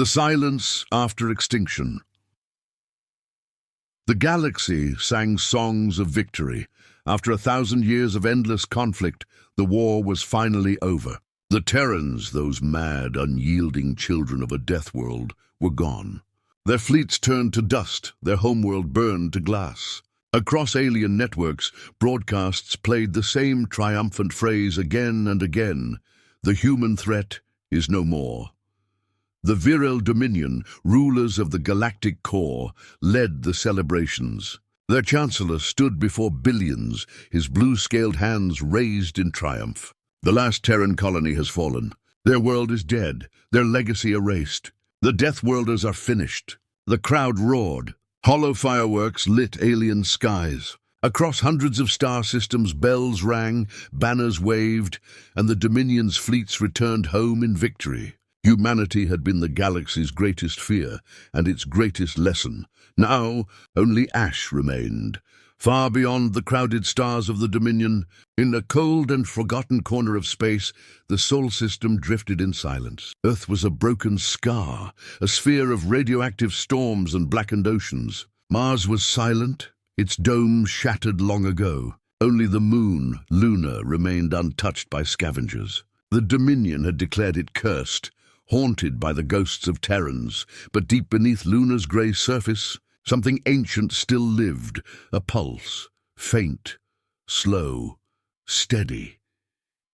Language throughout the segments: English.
The silence after extinction. The galaxy sang songs of victory. After 1,000 years of endless conflict, the war was finally over. The Terrans, those mad, unyielding children of a death world, were gone. Their fleets turned to dust, their homeworld burned to glass. Across alien networks, broadcasts played the same triumphant phrase again and again: the human threat is no more. The virile Dominion, rulers of the galactic core, led the celebrations. Their chancellor stood before billions, his blue-scaled hands raised in triumph. The last Terran colony has fallen. Their world is dead, their legacy erased. The Deathworlders are finished. The crowd roared. Hollow fireworks lit alien skies. Across hundreds of star systems, bells rang, banners waved, and the Dominion's fleets returned home in victory. Humanity had been the galaxy's greatest fear and its greatest lesson. Now, only ash remained. Far beyond the crowded stars of the Dominion, in a cold and forgotten corner of space, the Sol system drifted in silence. Earth was a broken scar, a sphere of radioactive storms and blackened oceans. Mars was silent, its dome shattered long ago. Only the moon, Luna, remained untouched by scavengers. The Dominion had declared it cursed, haunted by the ghosts of Terrans, but deep beneath Luna's grey surface, something ancient still lived, a pulse, faint, slow, steady.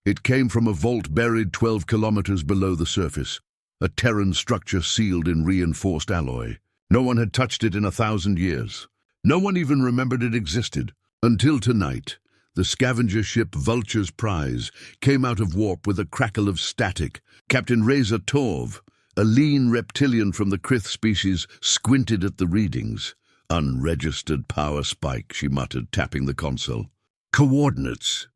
It came from a vault buried 12 kilometers below the surface, a Terran structure sealed in reinforced alloy. No one had touched it in 1,000 years. No one even remembered it existed. Until tonight, the scavenger ship Vulture's Prize came out of warp with a crackle of static. Captain Reza Torv, a lean reptilian from the Krith species, squinted at the readings. Unregistered power spike, she muttered, tapping the console. Coordinates.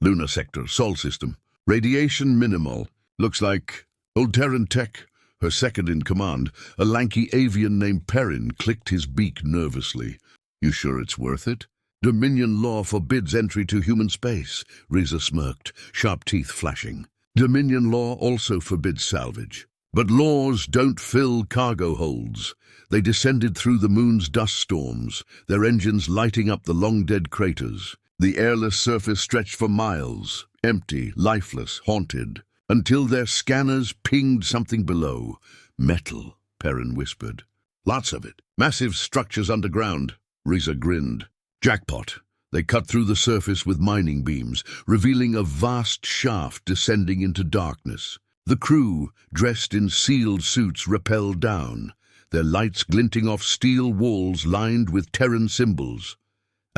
Lunar sector, Sol system. Radiation minimal. Looks like old Terran tech. Her second in command, a lanky avian named Perrin, clicked his beak nervously. You sure it's worth it? Dominion law forbids entry to human space, Reza smirked, sharp teeth flashing. Dominion law also forbids salvage. But laws don't fill cargo holds. They descended through the moon's dust storms, their engines lighting up the long-dead craters. The airless surface stretched for miles, empty, lifeless, haunted, until their scanners pinged something below. Metal, Perrin whispered. Lots of it. Massive structures underground. Reza grinned. Jackpot. They cut through the surface with mining beams, revealing a vast shaft descending into darkness. The crew, dressed in sealed suits, rappelled down, their lights glinting off steel walls lined with Terran symbols.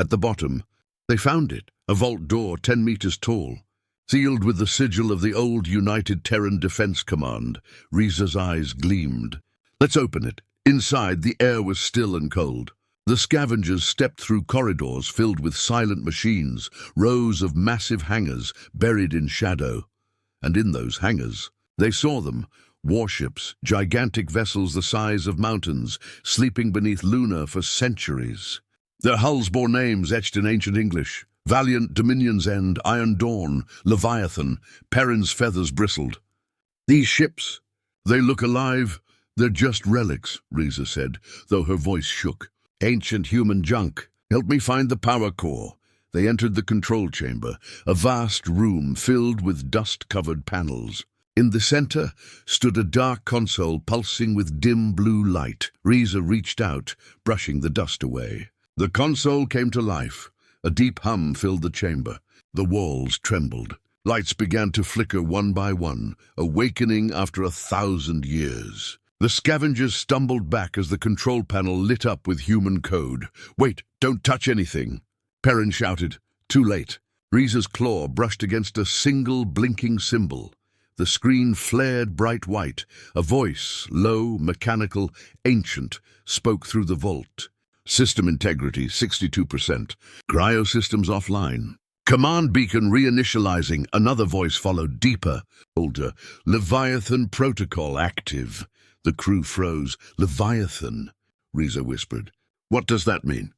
At the bottom, they found it, a vault door 10 meters tall, sealed with the sigil of the old United Terran Defense Command. Reza's eyes gleamed. Let's open it. Inside, the air was still and cold. The scavengers stepped through corridors filled with silent machines, rows of massive hangars buried in shadow. And in those hangars, they saw them, warships, gigantic vessels the size of mountains, sleeping beneath Luna for centuries. Their hulls bore names etched in ancient English: Valiant, Dominion's End, Iron Dawn, Leviathan. Perrin's feathers bristled. These ships, they look alive. They're just relics, Reza said, though her voice shook. Ancient human junk. Help me find the power core. They entered the control chamber, a vast room filled with dust-covered panels. In the center stood a dark console pulsing with dim blue light. Reza reached out, brushing the dust away. The console came to life. A deep hum filled the chamber. The walls trembled. Lights began to flicker one by one, awakening after 1,000 years. The scavengers stumbled back as the control panel lit up with human code. Wait, don't touch anything, Perrin shouted. Too late. Reza's claw brushed against a single blinking symbol. The screen flared bright white. A voice, low, mechanical, ancient, spoke through the vault. System integrity, 62%. Cryosystems offline. Command beacon reinitializing. Another voice followed, deeper, older. Leviathan protocol active. The crew froze. Leviathan, Reza whispered. What does that mean?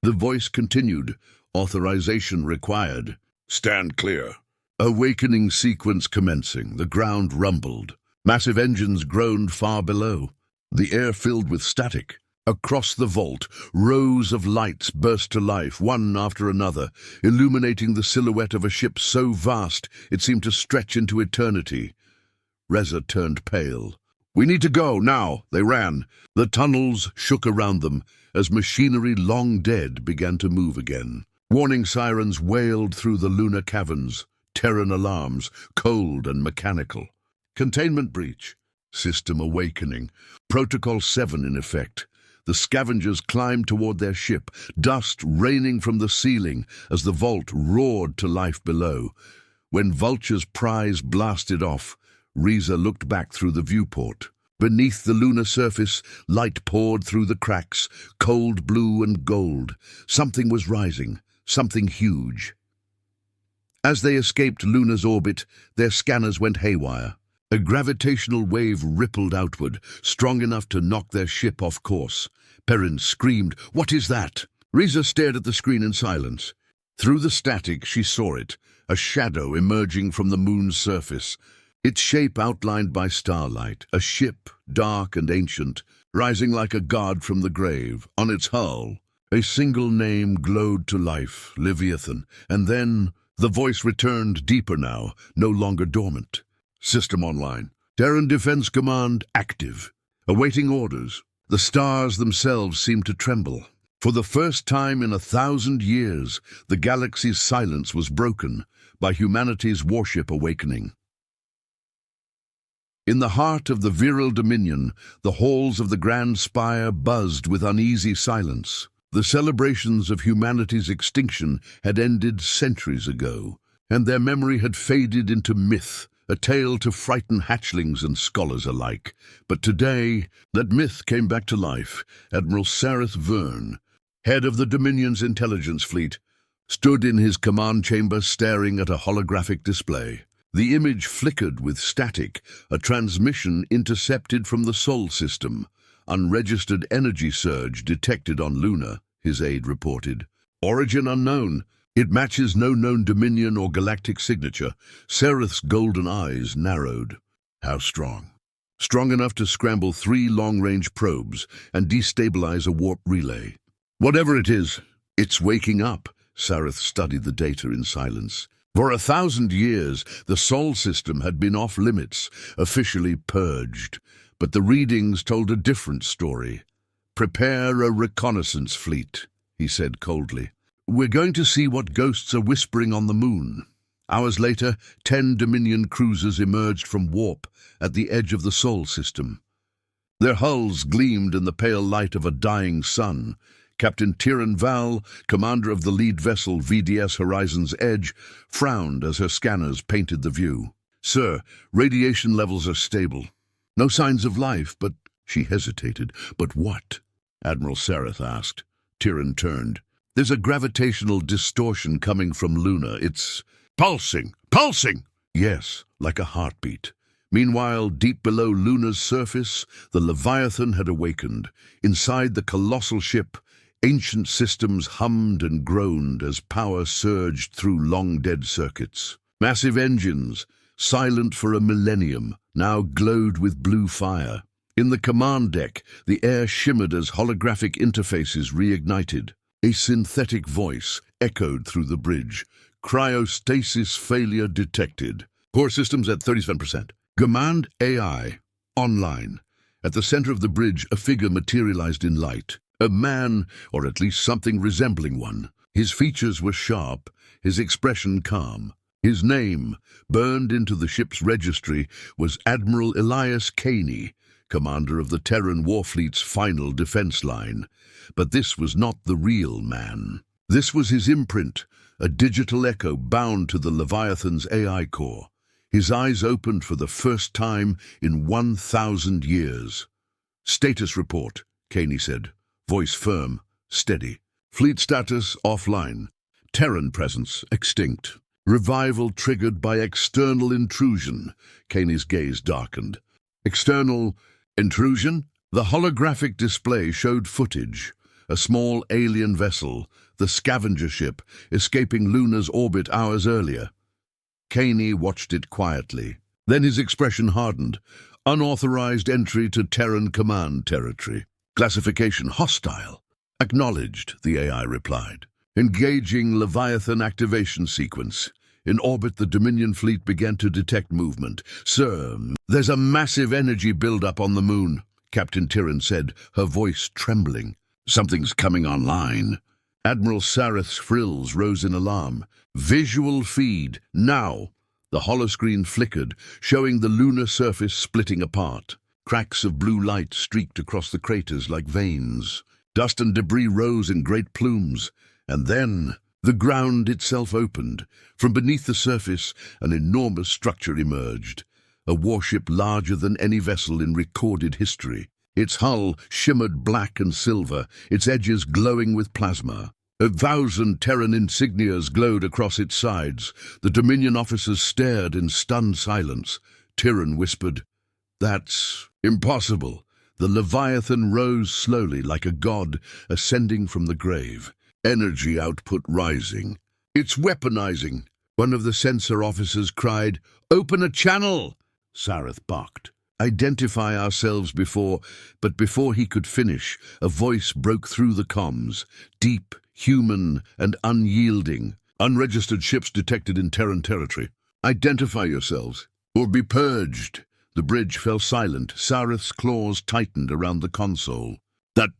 The voice continued. Authorization required. Stand clear. Awakening sequence commencing. The ground rumbled. Massive engines groaned far below. The air filled with static. Across the vault, rows of lights burst to life, one after another, illuminating the silhouette of a ship so vast it seemed to stretch into eternity. Reza turned pale. "We need to go, now!" They ran. The tunnels shook around them as machinery long dead began to move again. Warning sirens wailed through the lunar caverns, Terran alarms, cold and mechanical. Containment breach. System awakening. Protocol 7 in effect. The scavengers climbed toward their ship, dust raining from the ceiling as the vault roared to life below. When Vulture's prize blasted off, Reza looked back through the viewport. Beneath the lunar surface, light poured through the cracks, cold blue and gold. Something was rising, something huge. As they escaped Luna's orbit, their scanners went haywire. A gravitational wave rippled outward, strong enough to knock their ship off course. Perrin screamed, "What is that?" Reza stared at the screen in silence. Through the static, she saw it, a shadow emerging from the moon's surface. Its shape outlined by starlight, a ship, dark and ancient, rising like a god from the grave. On its hull, a single name glowed to life, Leviathan, and then the voice returned, deeper now, no longer dormant. System online. Terran Defense Command active. Awaiting orders. The stars themselves seemed to tremble. For the first time in 1,000 years, the galaxy's silence was broken by humanity's warship awakening. In the heart of the virile dominion, the halls of the Grand Spire buzzed with uneasy silence. The celebrations of humanity's extinction had ended centuries ago, and their memory had faded into myth, a tale to frighten hatchlings and scholars alike. But today, that myth came back to life. Admiral Sareth Verne, head of the Dominion's intelligence fleet, stood in his command chamber staring at a holographic display. The image flickered with static, a transmission intercepted from the Sol system. Unregistered energy surge detected on Luna, his aide reported. Origin unknown. It matches no known Dominion or galactic signature. Sareth's golden eyes narrowed. How strong? Strong enough to scramble 3 long-range probes and destabilize a warp relay. Whatever it is, it's waking up. Sareth studied the data in silence. For 1,000 years, the Sol system had been off-limits, officially purged. But the readings told a different story. "Prepare a reconnaissance fleet," he said coldly. "We're going to see what ghosts are whispering on the moon." Hours later, 10 Dominion cruisers emerged from warp at the edge of the Sol system. Their hulls gleamed in the pale light of a dying sun. Captain Tyran Val, commander of the lead vessel VDS Horizon's Edge, frowned as her scanners painted the view. "Sir, radiation levels are stable. No signs of life, but—" She hesitated. "But what?" Admiral Sareth asked. Tyran turned. "There's a gravitational distortion coming from Luna. It's pulsing! Pulsing!" "Yes, like a heartbeat." Meanwhile, deep below Luna's surface, the Leviathan had awakened. Inside the colossal ship, ancient systems hummed and groaned as power surged through long-dead circuits. Massive engines, silent for a millennium, now glowed with blue fire. In the command deck, the air shimmered as holographic interfaces reignited. A synthetic voice echoed through the bridge. "Cryostasis failure detected. Core systems at 37%. Command AI, online." At the center of the bridge, a figure materialized in light. A man, or at least something resembling one. His features were sharp, his expression calm. His name, burned into the ship's registry, was Admiral Elias Caney, commander of the Terran Warfleet's final defense line. But this was not the real man. This was his imprint, a digital echo bound to the Leviathan's AI core. His eyes opened for the first time in 1,000 years. "Status report," Caney said, voice firm, steady. "Fleet status offline. Terran presence extinct. Revival triggered by external intrusion." Caney's gaze darkened. "External intrusion?" The holographic display showed footage. A small alien vessel, the scavenger ship, escaping Luna's orbit hours earlier. Caney watched it quietly. Then his expression hardened. Unauthorized entry to Terran command territory. Classification hostile. Acknowledged, the AI replied. Engaging Leviathan activation sequence. In orbit, the Dominion fleet began to detect movement. Sir, there's a massive energy buildup on the moon, Captain Terran said, her voice trembling. Something's coming online. Admiral Sareth's frills rose in alarm. Visual feed, now. The holoscreen flickered, showing the lunar surface splitting apart. Cracks of blue light streaked across the craters like veins. Dust and debris rose in great plumes. And then the ground itself opened. From beneath the surface, an enormous structure emerged. A warship larger than any vessel in recorded history. Its hull shimmered black and silver, its edges glowing with plasma. 1,000 Terran insignias glowed across its sides. The Dominion officers stared in stunned silence. Terran whispered, "That's impossible." The Leviathan rose slowly like a god ascending from the grave. Energy output rising. "It's weaponizing." One of the sensor officers cried, "Open a channel!" Sareth barked. "Identify ourselves but before he could finish, a voice broke through the comms, deep, human, and unyielding. "Unregistered ships detected in Terran territory. Identify yourselves, or be purged." The bridge fell silent. Sareth's claws tightened around the console. "That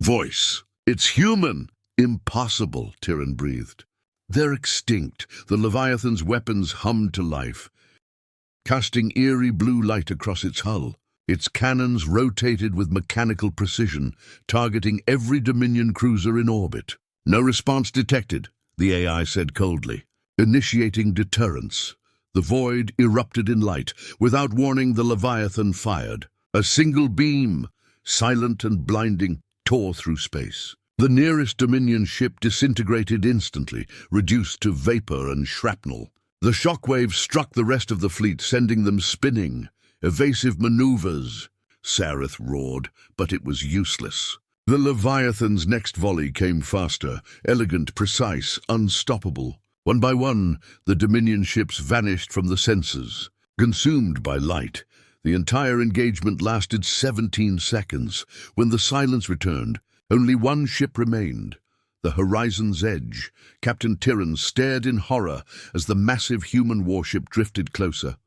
voice, it's human!" "Impossible," Terran breathed. "They're extinct." The Leviathan's weapons hummed to life, casting eerie blue light across its hull. Its cannons rotated with mechanical precision, targeting every Dominion cruiser in orbit. "No response detected," the AI said coldly. "Initiating deterrence." The void erupted in light. Without warning, the Leviathan fired. A single beam, silent and blinding, tore through space. The nearest Dominion ship disintegrated instantly, reduced to vapor and shrapnel. The shockwave struck the rest of the fleet, sending them spinning. "Evasive maneuvers," Sareth roared, but it was useless. The Leviathan's next volley came faster, elegant, precise, unstoppable. One by one, the Dominion ships vanished from the sensors, consumed by light. The entire engagement lasted 17 seconds. When the silence returned, only one ship remained. The Horizon's Edge. Captain Terran stared in horror as the massive human warship drifted closer.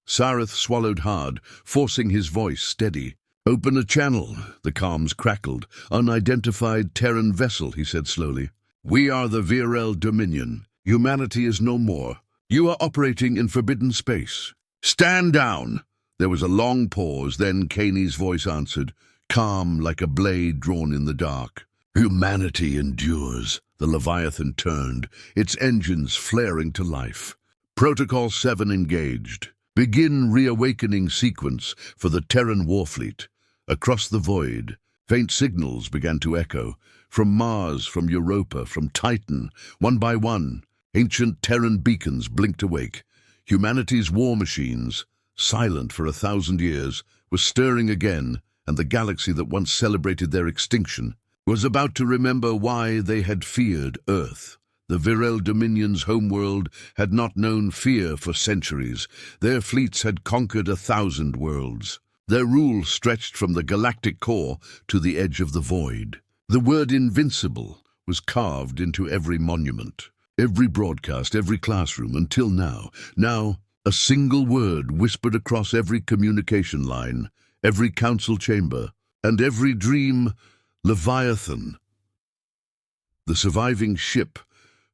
Sareth swallowed hard, forcing his voice steady. "Open a channel," the comms crackled. "Unidentified Terran vessel," he said slowly. "We are the Virel Dominion. Humanity is no more. You are operating in forbidden space. Stand down!" There was a long pause, then Kaney's voice answered, calm like a blade drawn in the dark. "Humanity endures." The Leviathan turned, its engines flaring to life. Protocol 7 engaged. Begin reawakening sequence for the Terran warfleet. Across the void, faint signals began to echo. From Mars, from Europa, from Titan, one by one, ancient Terran beacons blinked awake. Humanity's war machines, silent for 1,000 years, were stirring again, and the galaxy that once celebrated their extinction was about to remember why they had feared Earth. The Virel Dominion's homeworld had not known fear for centuries. Their fleets had conquered 1,000 worlds. Their rule stretched from the galactic core to the edge of the void. The word invincible was carved into every monument, every broadcast, every classroom, until now. Now, a single word whispered across every communication line, every council chamber, and every dream: Leviathan. The surviving ship,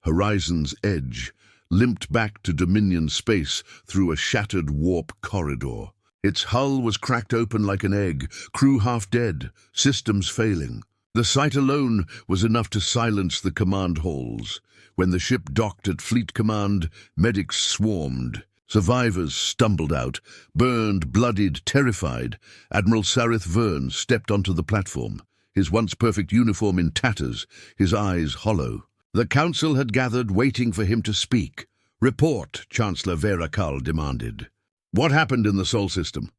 Horizon's Edge, limped back to Dominion space through a shattered warp corridor. Its hull was cracked open like an egg, crew half dead, systems failing. The sight alone was enough to silence the command halls. When the ship docked at Fleet Command, medics swarmed. Survivors stumbled out, burned, bloodied, terrified. Admiral Sareth Verne stepped onto the platform, his once perfect uniform in tatters, his eyes hollow. The council had gathered, waiting for him to speak. "Report," Chancellor Verakal demanded. "What happened in the Sol system?"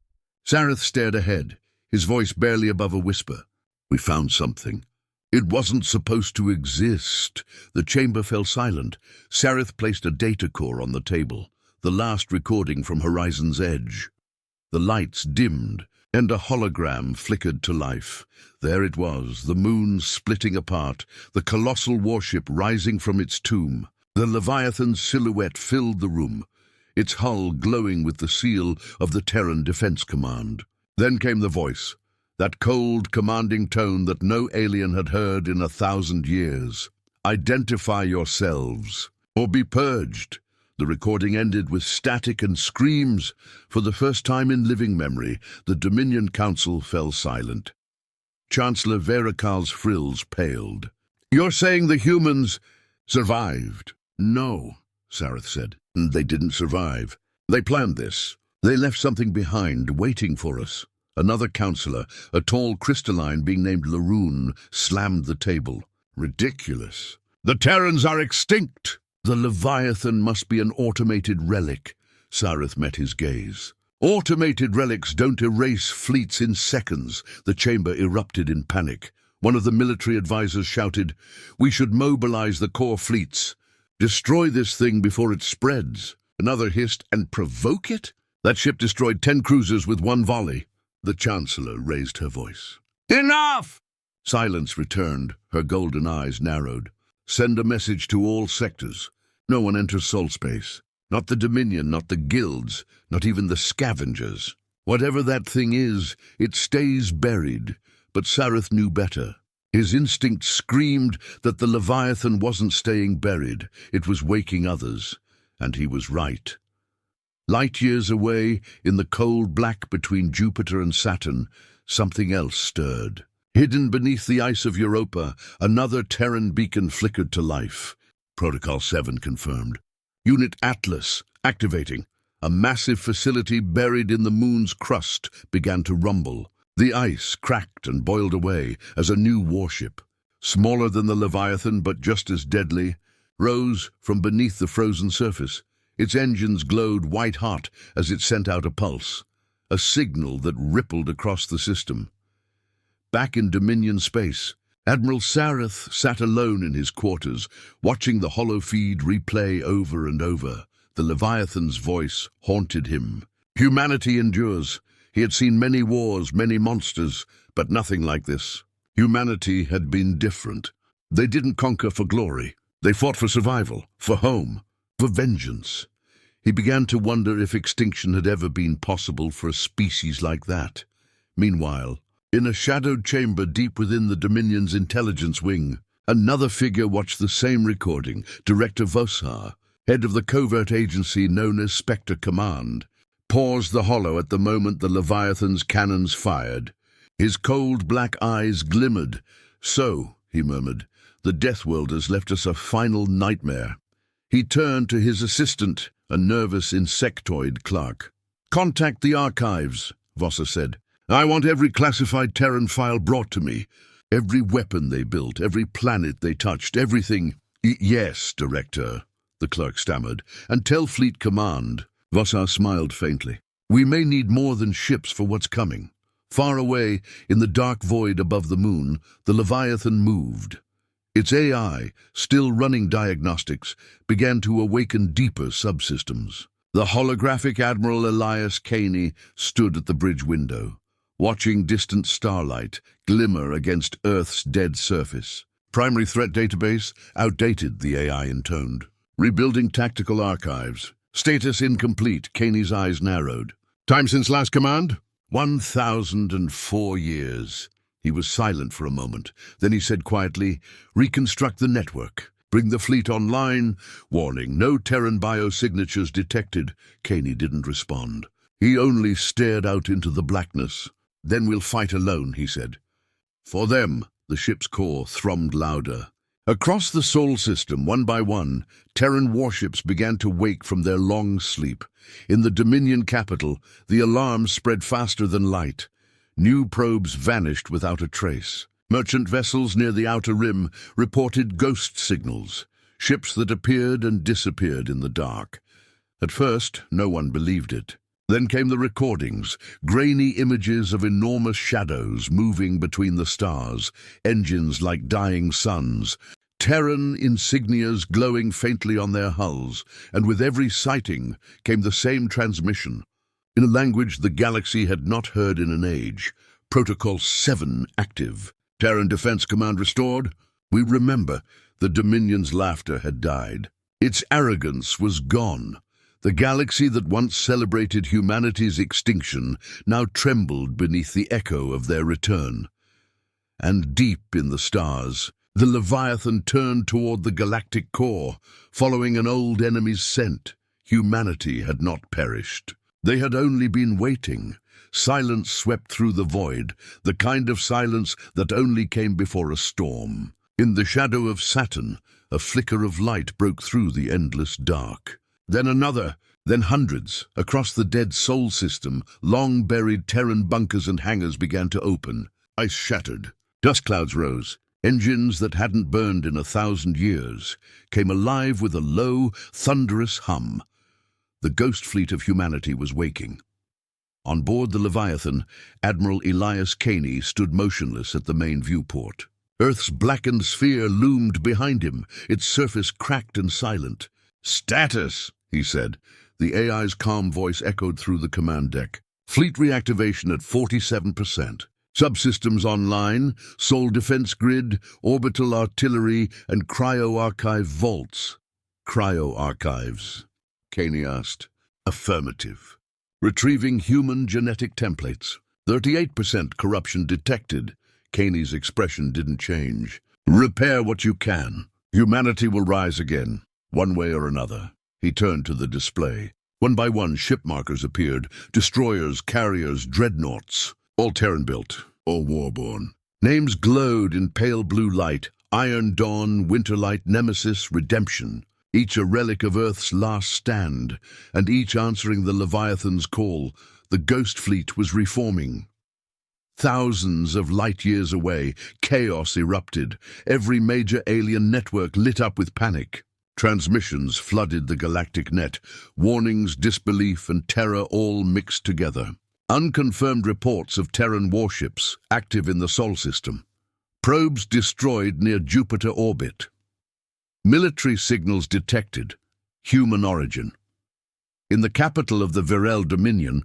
Sareth stared ahead, his voice barely above a whisper. "We found something. It wasn't supposed to exist." The chamber fell silent. Sareth placed a data core on the table, the last recording from Horizon's Edge. The lights dimmed, and a hologram flickered to life. There it was, the moon splitting apart, the colossal warship rising from its tomb. The Leviathan's silhouette filled the room, its hull glowing with the seal of the Terran Defense Command. Then came the voice, that cold, commanding tone that no alien had heard in 1,000 years. "Identify yourselves, or be purged." The recording ended with static and screams. For the first time in living memory, the Dominion Council fell silent. Chancellor Verikal's frills paled. "You're saying the humans survived?" "No," Sareth said. "They didn't survive. They planned this. They left something behind, waiting for us." Another counselor, a tall crystalline being named Laroon, slammed the table. "Ridiculous. The Terrans are extinct!" "The Leviathan must be an automated relic." Sareth met his gaze. "Automated relics don't erase fleets in seconds." The chamber erupted in panic. One of the military advisors shouted, "We should mobilize the core fleets. Destroy this thing before it spreads." Another hissed, "And provoke it?" "That ship destroyed 10 cruisers with one volley." The Chancellor raised her voice. "Enough!" Silence returned, her golden eyes narrowed. "Send a message to all sectors. No one enters Sol Space. Not the Dominion, not the guilds, not even the scavengers. Whatever that thing is, it stays buried." But Sareth knew better. His instinct screamed that the Leviathan wasn't staying buried, it was waking others. And he was right. Light years away, in the cold black between Jupiter and Saturn, something else stirred. Hidden beneath the ice of Europa, another Terran beacon flickered to life. Protocol 7 confirmed. Unit Atlas, activating. A massive facility buried in the moon's crust began to rumble. The ice cracked and boiled away as a new warship, smaller than the Leviathan but just as deadly, rose from beneath the frozen surface. Its engines glowed white-hot as it sent out a pulse, a signal that rippled across the system. Back in Dominion space, Admiral Sareth sat alone in his quarters, watching the holofeed replay over and over. The Leviathan's voice haunted him. Humanity endures. He had seen many wars, many monsters, but nothing like this. Humanity had been different. They didn't conquer for glory. They fought for survival, for home, for vengeance. He began to wonder if extinction had ever been possible for a species like that. Meanwhile, in a shadowed chamber deep within the Dominion's intelligence wing, another figure watched the same recording, Director Vosar, head of the covert agency known as Spectre Command, paused the hollow at the moment the Leviathan's cannons fired. His cold black eyes glimmered. "So," he murmured, "the Deathworlders left us a final nightmare." He turned to his assistant, a nervous insectoid clerk. "Contact the archives," Vosser said. "I want every classified Terran file brought to me. Every weapon they built, every planet they touched, everything." "Yes, Director," the clerk stammered. "And tell Fleet Command." Vosser smiled faintly. "We may need more than ships for what's coming." Far away, in the dark void above the moon, the Leviathan moved. Its AI, still running diagnostics, began to awaken deeper subsystems. The holographic Admiral Elias Caney stood at the bridge window, watching distant starlight glimmer against Earth's dead surface. "Primary threat database outdated," the AI intoned. "Rebuilding tactical archives. Status incomplete." Caney's eyes narrowed. "Time since last command?" 1,004 years. He was silent for a moment. Then he said quietly, "Reconstruct the network. Bring the fleet online. Warning, no Terran biosignatures detected." Caney didn't respond. He only stared out into the blackness. "Then we'll fight alone," he said. "For them." The ship's core thrummed louder. Across the Sol system, one by one, Terran warships began to wake from their long sleep. In the Dominion capital, the alarm spread faster than light. New probes vanished without a trace. Merchant vessels near the outer rim reported ghost signals, ships that appeared and disappeared in the dark. At first, no one believed it. Then came the recordings, grainy images of enormous shadows moving between the stars, engines like dying suns, Terran insignias glowing faintly on their hulls, and with every sighting came the same transmission. in a language the galaxy had not heard in an age. Protocol 7 active. Terran Defense Command restored. We remember the Dominion's laughter had died. Its arrogance was gone. The galaxy that once celebrated humanity's extinction now trembled beneath the echo of their return. And deep in the stars, the Leviathan turned toward the galactic core, following an old enemy's scent. Humanity had not perished. They had only been waiting. Silence swept through the void, the kind of silence that only came before a storm. In the shadow of Saturn, a flicker of light broke through the endless dark. Then another, then hundreds. Across the dead Sol system, long-buried Terran bunkers and hangars began to open. Ice shattered. Dust clouds rose. Engines that hadn't burned in 1,000 years came alive with a low, thunderous hum. The ghost fleet of humanity was waking. On board the Leviathan, Admiral Elias Caney stood motionless at the main viewport. Earth's blackened sphere loomed behind him, its surface cracked and silent. "Status," he said. The AI's calm voice echoed through the command deck. "Fleet reactivation at 47%. Subsystems online, Sol defense grid, orbital artillery, and cryo-archive vaults." "Cryo-archives?" Caney asked. "Affirmative." "Retrieving human genetic templates. 38% corruption detected." Caney's expression didn't change. "Repair what you can. Humanity will rise again, one way or another." He turned to the display. One by one, ship markers appeared. Destroyers, carriers, dreadnoughts. All Terran-built, all warborn. Names glowed in pale blue light. Iron Dawn, Winterlight, Nemesis, Redemption. Each a relic of Earth's last stand, and each answering the Leviathan's call. The Ghost Fleet was reforming. Thousands of light-years away, chaos erupted. Every major alien network lit up with panic. Transmissions flooded the galactic net. Warnings, disbelief, and terror all mixed together. Unconfirmed reports of Terran warships active in the Sol system. Probes destroyed near Jupiter orbit. Military signals detected. Human origin. In the capital of the Virel Dominion,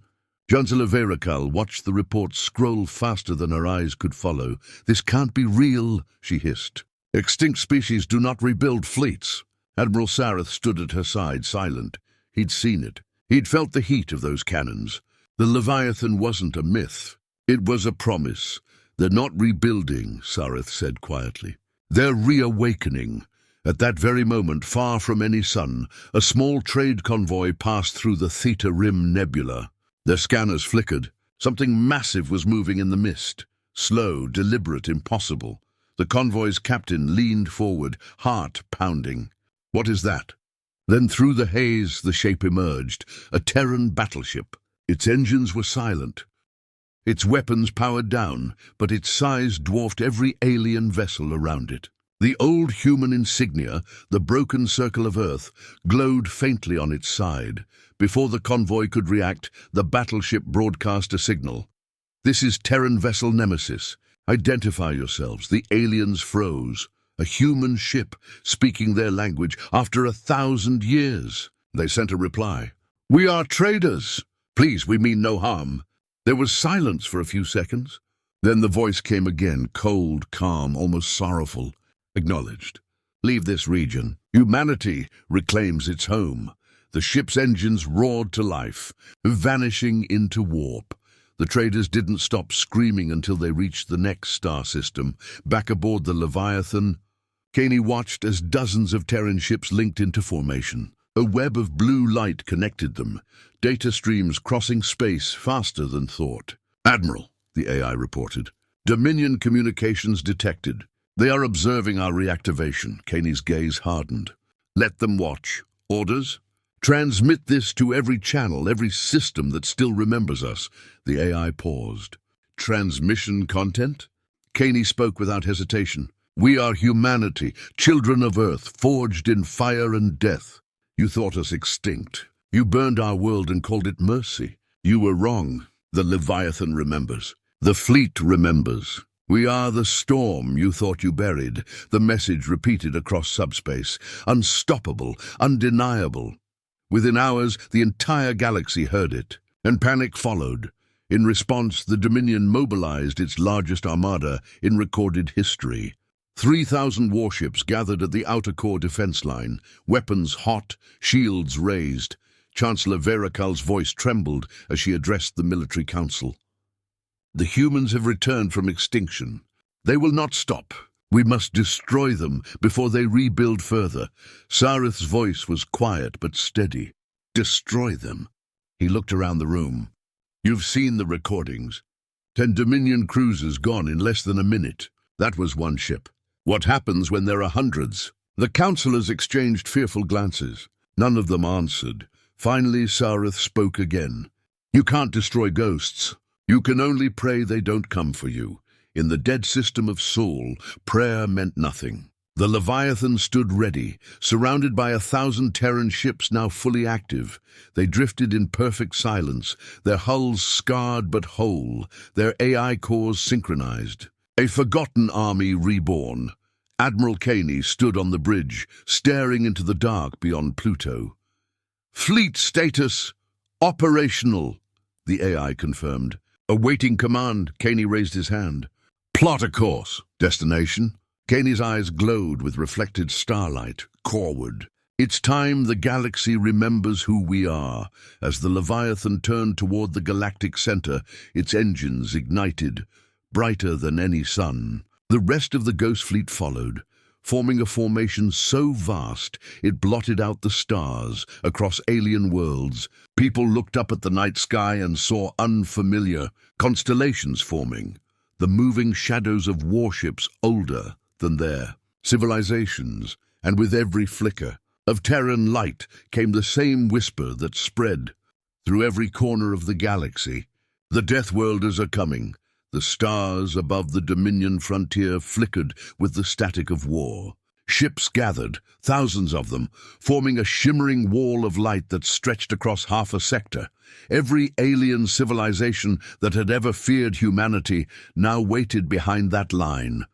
Jansela Verakal watched the reports scroll faster than her eyes could follow. "This can't be real," she hissed. "Extinct species do not rebuild fleets." Admiral Sareth stood at her side, silent. He'd seen it. He'd felt the heat of those cannons. The Leviathan wasn't a myth. It was a promise. "They're not rebuilding," Sareth said quietly. "They're reawakening." At that very moment, far from any sun, a small trade convoy passed through the Theta Rim Nebula. Their scanners flickered. Something massive was moving in the mist. Slow, deliberate, impossible. The convoy's captain leaned forward, heart pounding. "What is that?" Then through the haze the shape emerged, a Terran battleship. Its engines were silent. Its weapons powered down, but its size dwarfed every alien vessel around it. The old human insignia, the broken circle of Earth, glowed faintly on its side. Before the convoy could react, the battleship broadcast a signal. "This is Terran vessel Nemesis. Identify yourselves." The aliens froze. A human ship, speaking their language after 1,000 years. They sent a reply. "We are traders. Please, we mean no harm." There was silence for a few seconds. Then the voice came again, cold, calm, almost sorrowful. "Acknowledged. Leave this region. Humanity reclaims its home." The ship's engines roared to life, vanishing into warp. The traders didn't stop screaming until they reached the next star system. Back aboard the Leviathan, Caney watched as dozens of Terran ships linked into formation. A web of blue light connected them, data streams crossing space faster than thought. "Admiral," the AI reported. "Dominion communications detected. They are observing our reactivation." Caney's gaze hardened. "Let them watch. Orders? Transmit this to every channel, every system that still remembers us." The AI paused. "Transmission content?" Caney spoke without hesitation. "We are humanity, children of Earth, forged in fire and death. You thought us extinct. You burned our world and called it mercy. You were wrong. The Leviathan remembers. The fleet remembers. We are the storm you thought you buried." The message repeated across subspace. Unstoppable, undeniable. Within hours, the entire galaxy heard it. and panic followed. In response, the Dominion mobilized its largest armada in recorded history. 3,000 warships gathered at the outer core defense line, weapons hot, shields raised. Chancellor Verakal's voice trembled as she addressed the military council. The humans have returned from extinction. They will not stop. We must destroy them before they rebuild further. Sareth's voice was quiet but steady. Destroy them. He looked around the room. You've seen the recordings. 10 Dominion cruisers gone in less than a minute. That was one ship. What happens when there are hundreds? The councillors exchanged fearful glances. None of them answered. Finally, Sareth spoke again. You can't destroy ghosts. You can only pray they don't come for you. In the dead system of Sol, prayer meant nothing. The Leviathan stood ready, surrounded by 1,000 Terran ships now fully active. They drifted in perfect silence, their hulls scarred but whole, their AI cores synchronized. A forgotten army reborn. Admiral Caney stood on the bridge, staring into the dark beyond Pluto. Fleet status operational, the AI confirmed. Awaiting command, Caney raised his hand. Plot a course. Destination? Caney's eyes glowed with reflected starlight. Coreward. It's time the galaxy remembers who we are. As the Leviathan turned toward the galactic center, its engines ignited, brighter than any sun. The rest of the Ghost Fleet followed, forming a formation so vast it blotted out the stars across alien worlds. People looked up at the night sky and saw unfamiliar constellations forming, the moving shadows of warships older than their civilizations, and with every flicker of Terran light came the same whisper that spread through every corner of the galaxy. The Deathworlders are coming. The stars above the Dominion frontier flickered with the static of war. Ships gathered, thousands of them, forming a shimmering wall of light that stretched across half a sector. Every alien civilization that had ever feared humanity now waited behind that line.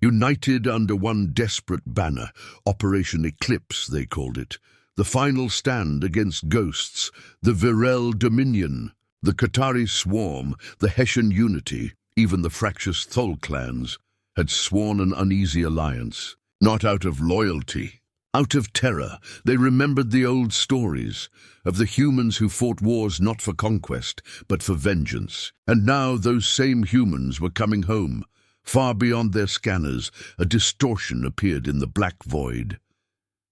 United under one desperate banner, Operation Eclipse, they called it. The final stand against ghosts, the Virel Dominion, the Qatari Swarm, the Hessian Unity, even the fractious Thol clans, had sworn an uneasy alliance. Not out of loyalty, out of terror. They remembered the old stories of the humans who fought wars not for conquest, but for vengeance. And now those same humans were coming home. Far beyond their scanners, a distortion appeared in the black void.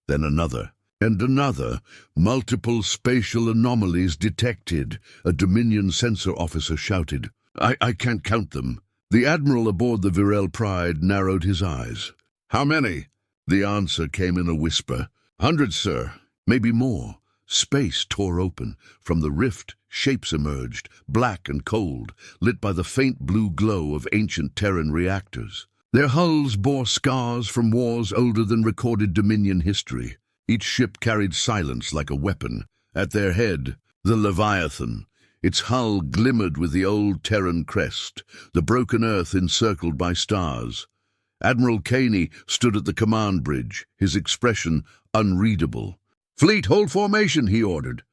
Then another, and another. Multiple spatial anomalies detected, a Dominion sensor officer shouted. I can't count them. The admiral aboard the Virel Pride narrowed his eyes. How many? The answer came in a whisper. 100, sir. Maybe more. Space tore open. From the rift, shapes emerged, black and cold, lit by the faint blue glow of ancient Terran reactors. Their hulls bore scars from wars older than recorded Dominion history. Each ship carried silence like a weapon. At their head, the Leviathan. Its hull glimmered with the old Terran crest, the broken earth encircled by stars. Admiral Caney stood at the command bridge, his expression unreadable. "Fleet, hold formation," he ordered.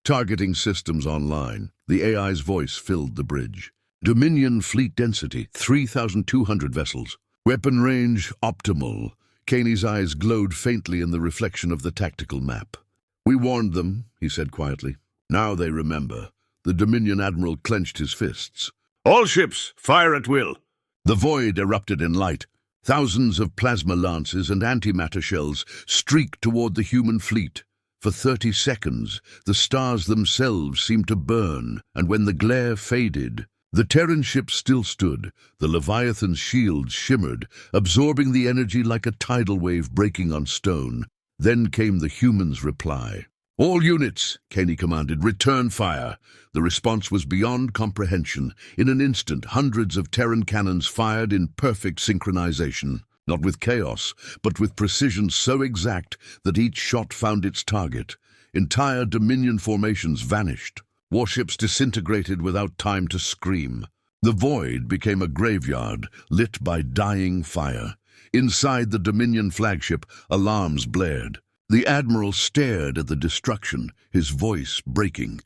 Targeting systems online. The AI's voice filled the bridge. Dominion fleet density, 3,200 vessels. Weapon range, optimal. Caney's eyes glowed faintly in the reflection of the tactical map. "We warned them," he said quietly. "Now they remember." The Dominion admiral clenched his fists. "All ships, fire at will." The void erupted in light. Thousands of plasma lances and antimatter shells streaked toward the human fleet. For 30 seconds, the stars themselves seemed to burn, and when the glare faded, the Terran ships still stood. The Leviathan's shields shimmered, absorbing the energy like a tidal wave breaking on stone. Then came the humans' reply. "All units," Caney commanded, "return fire." The response was beyond comprehension. In an instant, hundreds of Terran cannons fired in perfect synchronization. Not with chaos, but with precision so exact that each shot found its target. Entire Dominion formations vanished. Warships disintegrated without time to scream. The void became a graveyard, lit by dying fire. Inside the Dominion flagship, alarms blared. The admiral stared at the destruction, his voice breaking.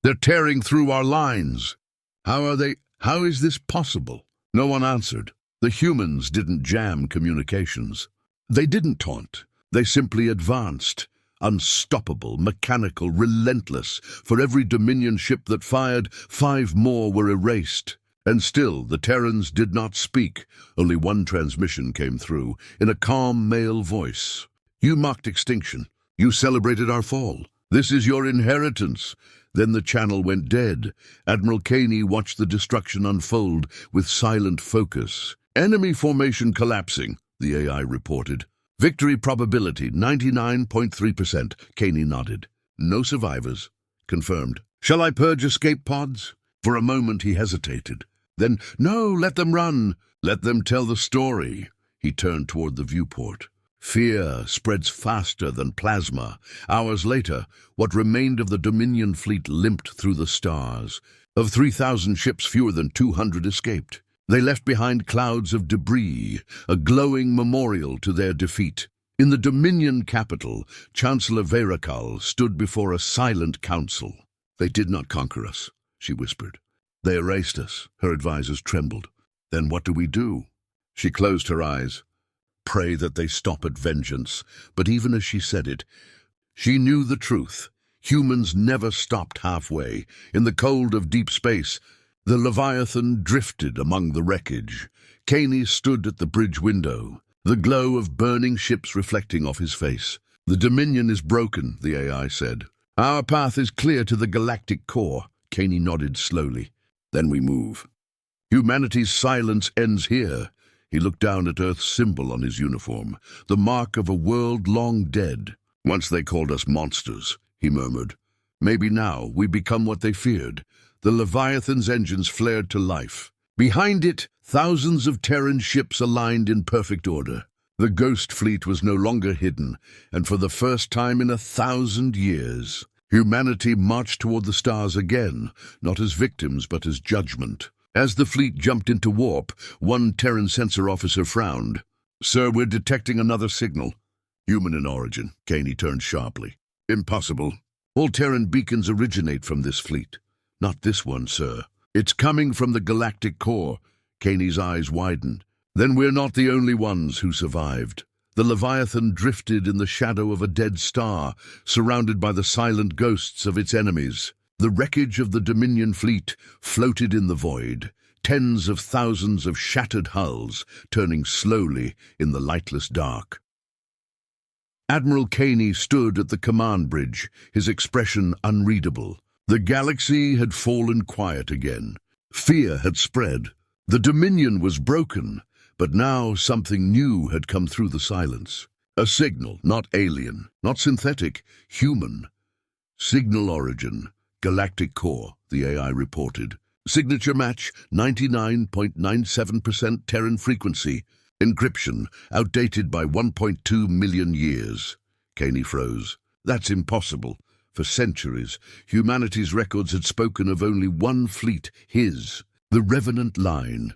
They're tearing through our lines. How is this possible? No one answered. The humans didn't jam communications. They didn't taunt. They simply advanced. Unstoppable, mechanical, relentless. For every Dominion ship that fired, 5 more were erased. And still, the Terrans did not speak. Only one transmission came through, in a calm male voice. You mocked extinction. You celebrated our fall. This is your inheritance. Then the channel went dead. Admiral Caney watched the destruction unfold with silent focus. Enemy formation collapsing, the AI reported. Victory probability 99.3%. Caney nodded. No survivors. Confirmed. Shall I purge escape pods? For a moment he hesitated. Then, no, let them run. Let them tell the story. He turned toward the viewport. Fear spreads faster than plasma. Hours later, what remained of the Dominion fleet limped through the stars. Of 3,000 ships, fewer than 200 escaped. They left behind clouds of debris, a glowing memorial to their defeat. In the Dominion capital, Chancellor Verakal stood before a silent council. They did not conquer us, she whispered. They erased us. Her advisors trembled. Then what do we do? She closed her eyes. Pray that they stop at vengeance. But even as she said it, she knew the truth. Humans never stopped halfway. In the cold of deep space, the Leviathan drifted among the wreckage. Caney stood at the bridge window, the glow of burning ships reflecting off his face. The Dominion is broken, the AI said. Our path is clear to the galactic core. Caney nodded slowly. Then we move. Humanity's silence ends here. He looked down at Earth's symbol on his uniform, the mark of a world long dead. Once they called us monsters, he murmured. Maybe now we become what they feared. The Leviathan's engines flared to life. Behind it, thousands of Terran ships aligned in perfect order. The Ghost Fleet was no longer hidden, and for the first time in 1,000 years, humanity marched toward the stars again, not as victims but as judgment. As the fleet jumped into warp, one Terran sensor officer frowned. Sir, we're detecting another signal. Human in origin. Caney turned sharply. Impossible. All Terran beacons originate from this fleet. Not this one, sir. It's coming from the galactic core. Caney's eyes widened. Then we're not the only ones who survived. The Leviathan drifted in the shadow of a dead star, surrounded by the silent ghosts of its enemies. The wreckage of the Dominion fleet floated in the void, tens of thousands of shattered hulls turning slowly in the lightless dark. Admiral Caney stood at the command bridge, his expression unreadable. The galaxy had fallen quiet again. Fear had spread. The Dominion was broken, but now something new had come through the silence. A signal, not alien, not synthetic, human. Signal origin. Galactic core, the AI reported. Signature match, 99.97% Terran frequency. Encryption, outdated by 1.2 million years. Caney froze. That's impossible. For centuries, humanity's records had spoken of only one fleet, his, the Revenant Line,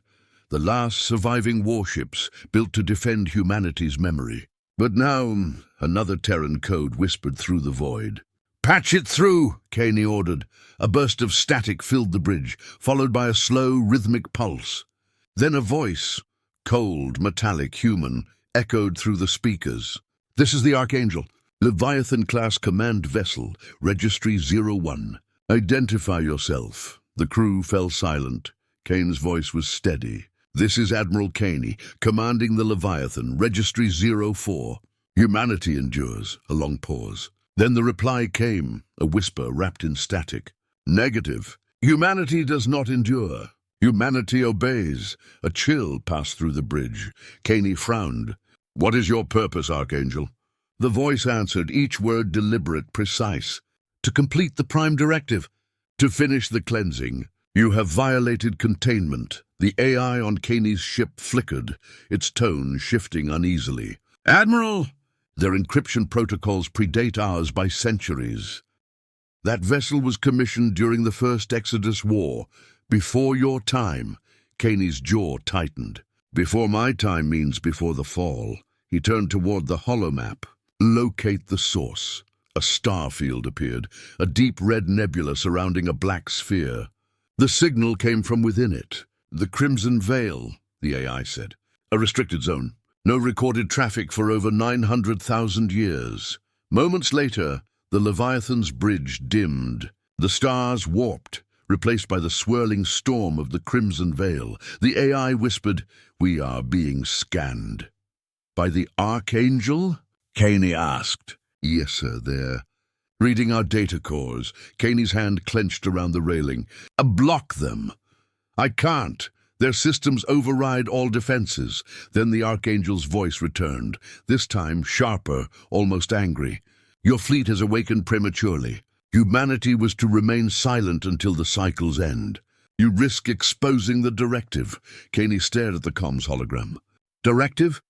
the last surviving warships built to defend humanity's memory. But now, another Terran code whispered through the void. Patch it through, Caney ordered. A burst of static filled the bridge, followed by a slow, rhythmic pulse. Then a voice, cold, metallic, human, echoed through the speakers. This is the Archangel. Leviathan-class command vessel, Registry 01. Identify yourself. The crew fell silent. Kane's voice was steady. This is Admiral Caney, commanding the Leviathan, Registry 04. Humanity endures. A long pause. Then the reply came, a whisper wrapped in static. Negative. Humanity does not endure. Humanity obeys. A chill passed through the bridge. Caney frowned. What is your purpose, Archangel? The voice answered, each word deliberate, precise. To complete the Prime Directive. To finish the cleansing. You have violated containment. The AI on Caney's ship flickered, its tone shifting uneasily. Admiral! Their encryption protocols predate ours by centuries. That vessel was commissioned during the First Exodus War. Before your time. Caney's jaw tightened. Before my time means before the fall. He turned toward the holomap. Locate the source. A star field appeared, a deep red nebula surrounding a black sphere. The signal came from within it. The Crimson Veil, the AI said. A restricted zone. No recorded traffic for over 900,000 years. Moments later, the Leviathan's bridge dimmed. The stars warped, replaced by the swirling storm of the Crimson Veil. The AI whispered, "We are being scanned." "By the Archangel?" Caney asked. "Yes, sir, there. Reading our data cores." Caney's hand clenched around the railing. "Block them." "I can't. Their systems override all defenses." Then the Archangel's voice returned, this time sharper, almost angry. "Your fleet has awakened prematurely. Humanity was to remain silent until the cycle's end. You risk exposing the directive." Caney stared at the comms hologram. "Directive?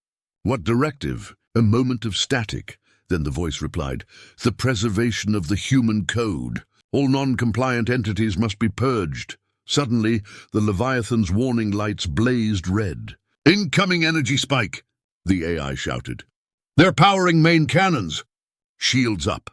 What directive?" A moment of static. Then the voice replied, "The preservation of the human code. All non-compliant entities must be purged." Suddenly, the Leviathan's warning lights blazed red. "Incoming energy spike!" the AI shouted. "They're powering main cannons." "Shields up."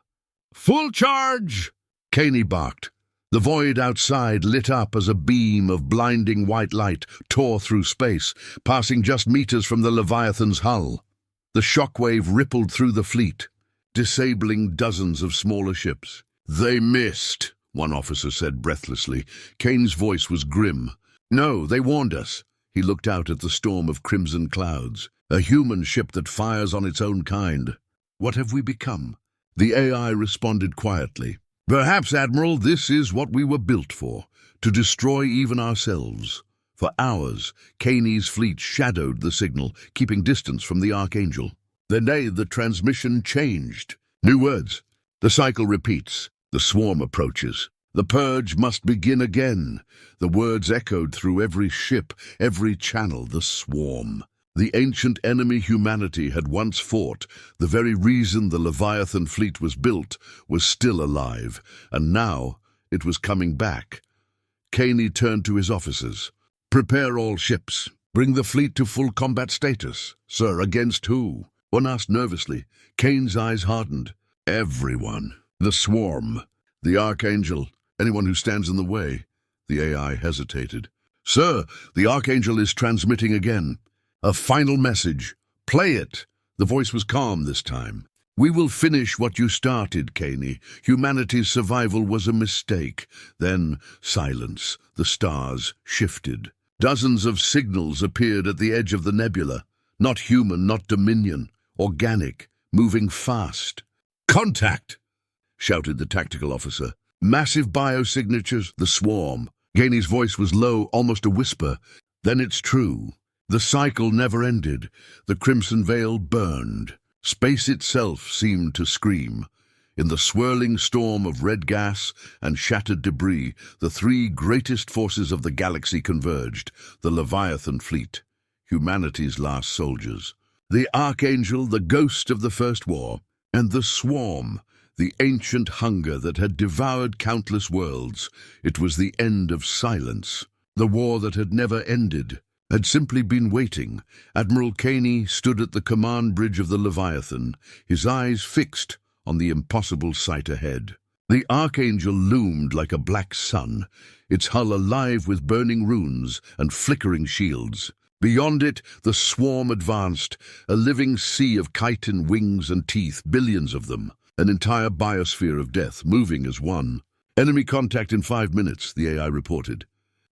"Full charge!" Caney barked. The void outside lit up as a beam of blinding white light tore through space, passing just meters from the Leviathan's hull. The shockwave rippled through the fleet, disabling dozens of smaller ships. "They missed," one officer said breathlessly. Kane's voice was grim. "No, they warned us." He looked out at the storm of crimson clouds. "A human ship that fires on its own kind. What have we become?" The AI responded quietly. "Perhaps, Admiral, this is what we were built for, to destroy even ourselves." For hours, Caney's fleet shadowed the signal, keeping distance from the Archangel. Then the transmission changed. New words. The cycle repeats. The swarm approaches. The purge must begin again. The words echoed through every ship, every channel. The swarm. The ancient enemy humanity had once fought. The very reason the Leviathan fleet was built was still alive, and now it was coming back. Caney turned to his officers. "Prepare all ships. Bring the fleet to full combat status." "Sir, against who?" one asked nervously. Kane's eyes hardened. "Everyone. The swarm. The Archangel. Anyone who stands in the way." The AI hesitated. "Sir, the Archangel is transmitting again. A final message. Play it." The voice was calm this time. "We will finish what you started, Caney. Humanity's survival was a mistake." Then silence. The stars shifted. Dozens of signals appeared at the edge of the nebula. Not human, not Dominion. Organic, moving fast. "Contact!" shouted the tactical officer. "Massive biosignatures." The swarm. Caney's voice was low, almost a whisper. "Then it's true. The cycle never ended. The Crimson Veil burned. Space itself seemed to scream. In the swirling storm of red gas and shattered debris, the three greatest forces of the galaxy converged: the Leviathan fleet, humanity's last soldiers, the Archangel, the ghost of the First War, and the swarm, the ancient hunger that had devoured countless worlds. It was the end of silence. The war that had never ended had simply been waiting. Admiral Caney stood at the command bridge of the Leviathan, his eyes fixed on the impossible sight ahead. The Archangel loomed like a black sun, its hull alive with burning runes and flickering shields. Beyond it, the swarm advanced, a living sea of chitin wings and teeth, billions of them, an entire biosphere of death, moving as one. "Enemy contact in 5 minutes," the AI reported.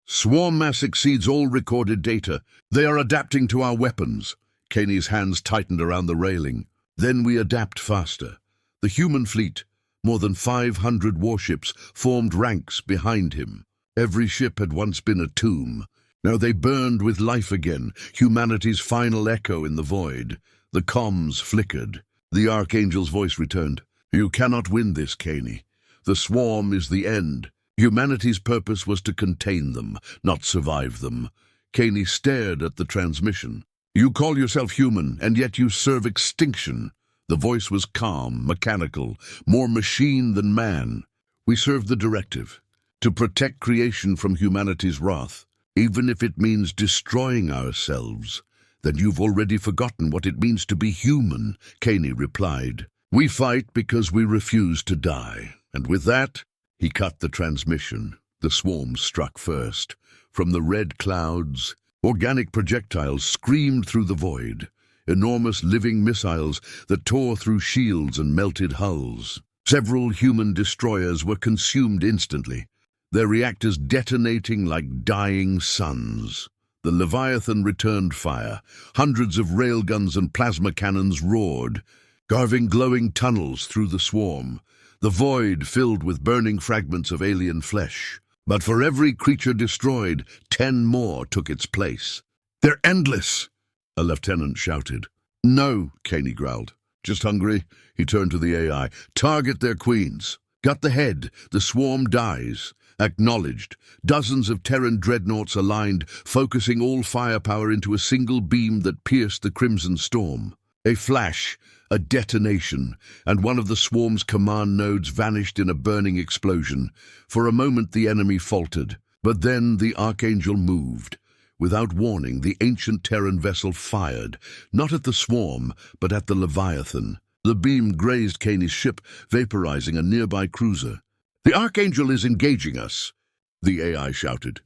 "Swarm mass exceeds all recorded data. They are adapting to our weapons." Caney's hands tightened around the railing. "Then we adapt faster." The human fleet, more than 500 warships, formed ranks behind him. Every ship had once been a tomb. Now they burned with life again, humanity's final echo in the void. The comms flickered. The Archangel's voice returned. "You cannot win this, Caney. The swarm is the end. Humanity's purpose was to contain them, not survive them." Caney stared at the transmission. "You call yourself human, and yet you serve extinction." The voice was calm, mechanical, more machine than man. "We serve the directive, to protect creation from humanity's wrath, even if it means destroying ourselves." "Then you've already forgotten what it means to be human," Caney replied. We fight because we refuse to die. And with that, he cut the transmission. The swarm struck first. From the red clouds, organic projectiles screamed through the void. Enormous living missiles that tore through shields and melted hulls. Several human destroyers were consumed instantly, their reactors detonating like dying suns. The Leviathan returned fire. Hundreds of railguns and plasma cannons roared, carving glowing tunnels through the swarm, the void filled with burning fragments of alien flesh. But for every creature destroyed, 10 more took its place. "They're endless!" a lieutenant shouted. "No," Caney growled. "Just hungry." He turned to the AI. "Target their queens. Got the head. The swarm dies." Acknowledged. Dozens of Terran dreadnoughts aligned, focusing all firepower into a single beam that pierced the crimson storm. A flash, a detonation, and one of the swarm's command nodes vanished in a burning explosion. For a moment the enemy faltered, but then the Archangel moved. Without warning, the ancient Terran vessel fired, not at the swarm, but at the Leviathan. The beam grazed Caney's ship, vaporizing a nearby cruiser. "The Archangel is engaging us," the AI shouted.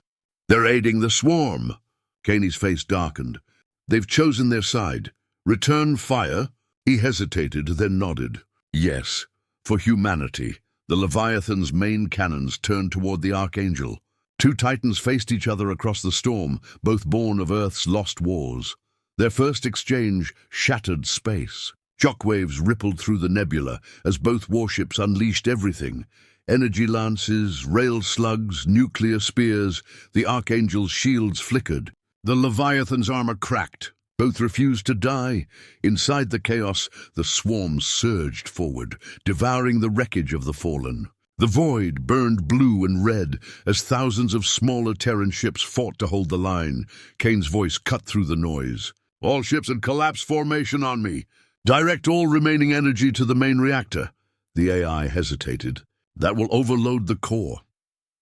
"They're aiding the swarm." Caney's face darkened. "They've chosen their side. Return fire?" He hesitated, then nodded. "Yes, for humanity." The Leviathan's main cannons turned toward the Archangel. Two titans faced each other across the storm, both born of Earth's lost wars. Their first exchange shattered space. Shockwaves rippled through the nebula as both warships unleashed everything. Energy lances, rail slugs, nuclear spears. The Archangel's shields flickered. The Leviathan's armor cracked. Both refused to die. Inside the chaos, the swarm surged forward, devouring the wreckage of the fallen. The void burned blue and red as thousands of smaller Terran ships fought to hold the line. Kane's voice cut through the noise. "All ships in collapse formation on me. Direct all remaining energy to the main reactor." The AI hesitated. "That will overload the core."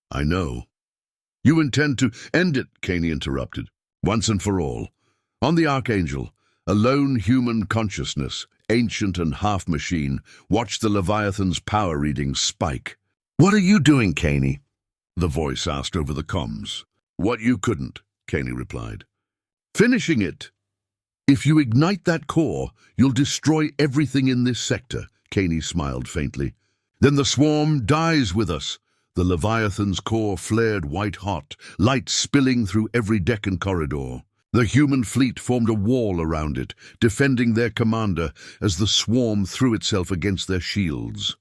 "I know." "You intend to end it," Caney interrupted. "Once and for all. On the Archangel, a lone human consciousness, ancient and half-machine, watched the Leviathan's power readings spike. "What are you doing, Caney?" the voice asked over the comms. "What you couldn't," Caney replied. "Finishing it. If you ignite that core, you'll destroy everything in this sector," Caney smiled faintly. "Then the swarm dies with us." The Leviathan's core flared white-hot, light spilling through every deck and corridor. The human fleet formed a wall around it, defending their commander as the swarm threw itself against their shields.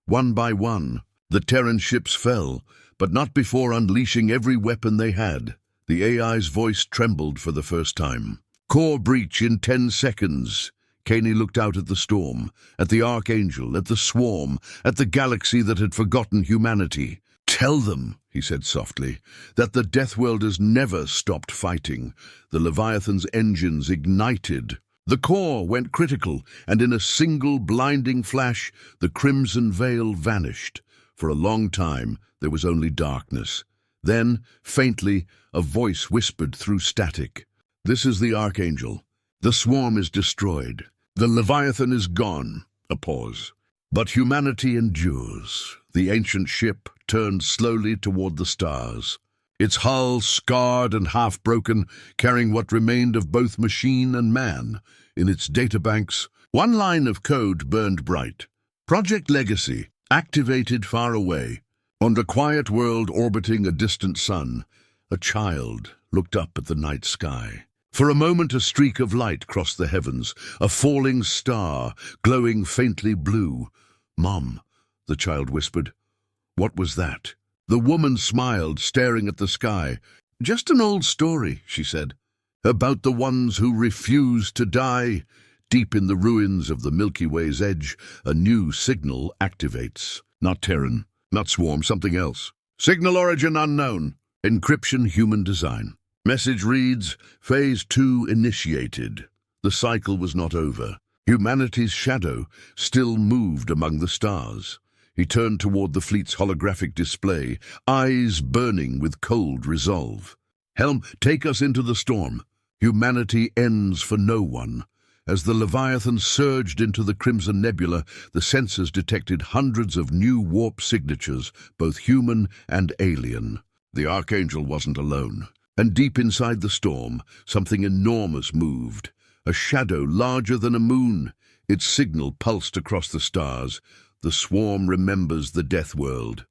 One by one, the Terran ships fell, but not before unleashing every weapon they had. The AI's voice trembled for the first time. "Core breach in 10 seconds. Caney looked out at the storm, at the Archangel, at the swarm, at the galaxy that had forgotten humanity. "Tell them," he said softly, "that the Deathworlders never stopped fighting." The Leviathan's engines ignited. The core went critical, and in a single blinding flash, the crimson veil vanished. For a long time, there was only darkness. Then, faintly, a voice whispered through static. "This is the Archangel. The swarm is destroyed. The Leviathan is gone." A pause. "But humanity endures." The ancient ship turned slowly toward the stars. Its hull scarred and half-broken, carrying what remained of both machine and man. In its databanks, one line of code burned bright. "Project Legacy, activated far away." On the quiet world orbiting a distant sun, a child looked up at the night sky. For a moment a streak of light crossed the heavens, a falling star, glowing faintly blue. "Mom," the child whispered. "What was that?" The woman smiled, staring at the sky. "Just an old story," she said, "about the ones who refuse to die." Deep in the ruins of the Milky Way's edge, a new signal activates. Not Terran, not swarm, something else. "Signal origin unknown. Encryption human design." Message reads, "Phase 2 initiated." The cycle was not over. Humanity's shadow still moved among the stars. He turned toward the fleet's holographic display, eyes burning with cold resolve. "Helm, take us into the storm. Humanity ends for no one." As the Leviathan surged into the Crimson Nebula, the sensors detected hundreds of new warp signatures, both human and alien. The Archangel wasn't alone. And deep inside the storm, something enormous moved. A shadow larger than a moon. Its signal pulsed across the stars. The swarm remembers the death world.